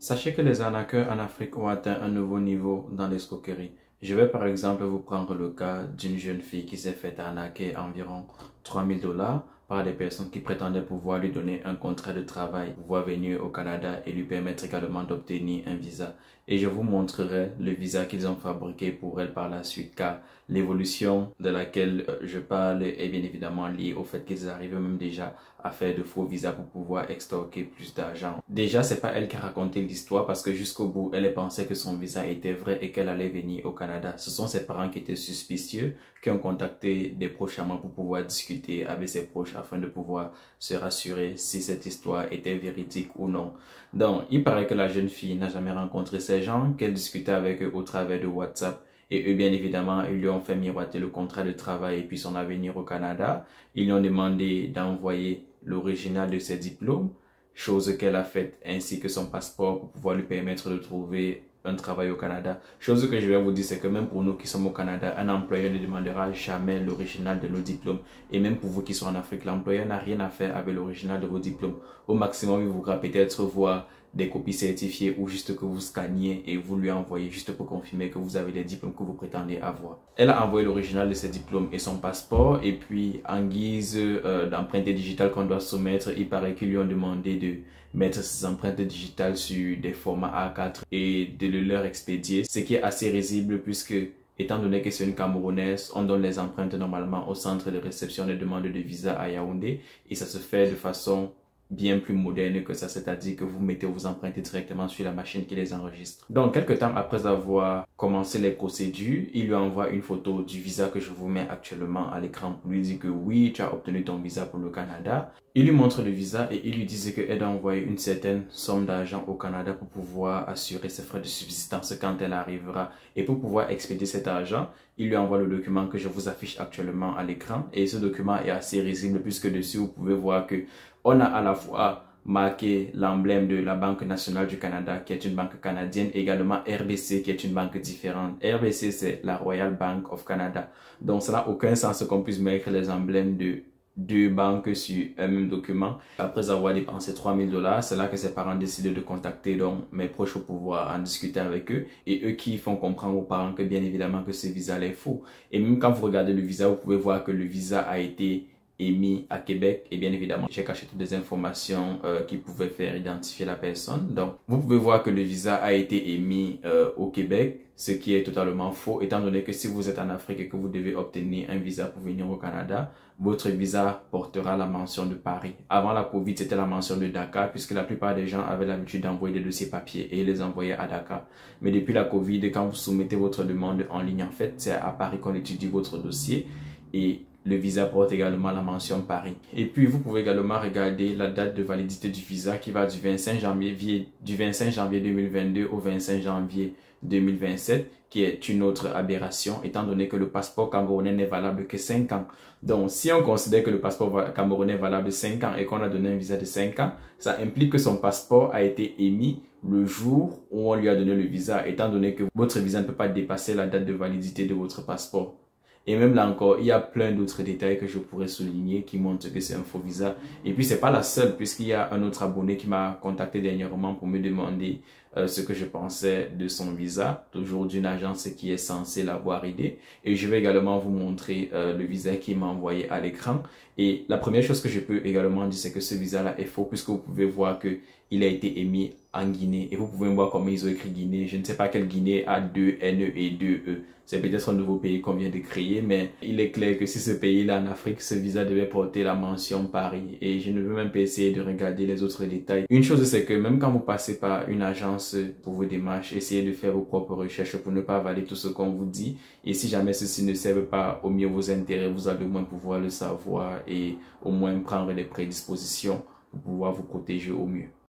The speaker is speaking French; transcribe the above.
Sachez que les arnaqueurs en Afrique ont atteint un nouveau niveau dans l'escroquerie. Je vais par exemple vous prendre le cas d'une jeune fille qui s'est fait arnaquer environ 3 000 $ par des personnes qui prétendaient pouvoir lui donner un contrat de travail, pouvoir venir au Canada et lui permettre également d'obtenir un visa. Et je vous montrerai le visa qu'ils ont fabriqué pour elle par la suite, car l'évolution de laquelle je parle est bien évidemment liée au fait qu'ils arrivent même déjà à faire de faux visas pour pouvoir extorquer plus d'argent. Déjà, c'est pas elle qui a raconté l'histoire parce que jusqu'au bout, elle pensait que son visa était vrai et qu'elle allait venir au Canada. Ce sont ses parents qui étaient suspicieux, qui ont contacté des proches à moi pour pouvoir discuter avec ses proches afin de pouvoir se rassurer si cette histoire était véridique ou non. Donc, il paraît que la jeune fille n'a jamais rencontré ces gens, qu'elle discutait avec eux au travers de WhatsApp. Et eux, bien évidemment, ils lui ont fait miroiter le contrat de travail et puis son avenir au Canada. Ils lui ont demandé d'envoyer l'original de ses diplômes, chose qu'elle a faite, ainsi que son passeport pour pouvoir lui permettre de trouver un travail au Canada. Chose que je vais vous dire, c'est que même pour nous qui sommes au Canada, un employeur ne demandera jamais l'original de nos diplômes. Et même pour vous qui sont en Afrique, l'employeur n'a rien à faire avec l'original de vos diplômes. Au maximum, il voudra peut-être voir des copies certifiées ou juste que vous scanniez et vous lui envoyez juste pour confirmer que vous avez les diplômes que vous prétendez avoir. Elle a envoyé l'original de ses diplômes et son passeport et puis en guise d'empreinte digitale qu'on doit soumettre, il paraît qu'ils lui ont demandé de mettre ses empreintes digitales sur des formats A4 et de le leur expédier, ce qui est assez risible puisque étant donné que c'est une Camerounaise, on donne les empreintes normalement au centre de réception des demandes de visa à Yaoundé et ça se fait de façon bien plus moderne que ça, c'est-à-dire que vous mettez vos empreintes directement sur la machine qui les enregistre. Donc, quelques temps après avoir commencé les procédures, il lui envoie une photo du visa que je vous mets actuellement à l'écran pour lui dire que oui, tu as obtenu ton visa pour le Canada. Il lui montre le visa et il lui disait qu'elle doit envoyer une certaine somme d'argent au Canada pour pouvoir assurer ses frais de subsistance quand elle arrivera. Et pour pouvoir expédier cet argent, il lui envoie le document que je vous affiche actuellement à l'écran. Et ce document est assez risible puisque dessus, vous pouvez voir que on a à la fois marqué l'emblème de la Banque nationale du Canada, qui est une banque canadienne, et également RBC, qui est une banque différente. RBC, c'est la Royal Bank of Canada. Donc, ça n'a aucun sens qu'on puisse mettre les emblèmes de deux banques sur un même document. Après avoir dépensé 3 000 $, c'est là que ses parents décident de contacter donc mes proches pour pouvoir en discuter avec eux. Et eux qui font comprendre aux parents que bien évidemment que ce visa est faux. Et même quand vous regardez le visa, vous pouvez voir que le visa a été émis à Québec et bien évidemment j'ai caché toutes les informations qui pouvaient faire identifier la personne. Donc vous pouvez voir que le visa a été émis au Québec, ce qui est totalement faux étant donné que si vous êtes en Afrique et que vous devez obtenir un visa pour venir au Canada, votre visa portera la mention de Paris. Avant la Covid, c'était la mention de Dakar puisque la plupart des gens avaient l'habitude d'envoyer des dossiers papier et les envoyer à Dakar. Mais depuis la Covid, quand vous soumettez votre demande en ligne, en fait, c'est à Paris qu'on étudie votre dossier et le visa porte également la mention Paris. Et puis, vous pouvez également regarder la date de validité du visa qui va du 25 janvier 2022 au 25 janvier 2027, qui est une autre aberration, étant donné que le passeport camerounais n'est valable que 5 ans. Donc, si on considère que le passeport camerounais est valable 5 ans et qu'on a donné un visa de 5 ans, ça implique que son passeport a été émis le jour où on lui a donné le visa, étant donné que votre visa ne peut pas dépasser la date de validité de votre passeport. Et même là encore, il y a plein d'autres détails que je pourrais souligner qui montrent que c'est un faux visa. Et puis, c'est pas la seule, puisqu'il y a un autre abonné qui m'a contacté dernièrement pour me demander ce que je pensais de son visa, toujours d'une agence qui est censée l'avoir aidé. Et je vais également vous montrer le visa qu'il m'a envoyé à l'écran. Et la première chose que je peux également dire, c'est que ce visa-là est faux, puisque vous pouvez voir que il a été émis en Guinée. Et vous pouvez voir comment ils ont écrit Guinée. Je ne sais pas quelle Guinée a deux N et deux E. C'est peut-être un nouveau pays qu'on vient de créer, mais il est clair que si ce pays-là en Afrique, ce visa devait porter la mention Paris. Et je ne veux même pas essayer de regarder les autres détails. Une chose, c'est que même quand vous passez par une agence pour vos démarches, essayez de faire vos propres recherches pour ne pas avaler tout ce qu'on vous dit. Et si jamais ceci ne servent pas au mieux vos intérêts, vous allez au moins pouvoir le savoir et au moins prendre les prédispositions pour pouvoir vous protéger au mieux.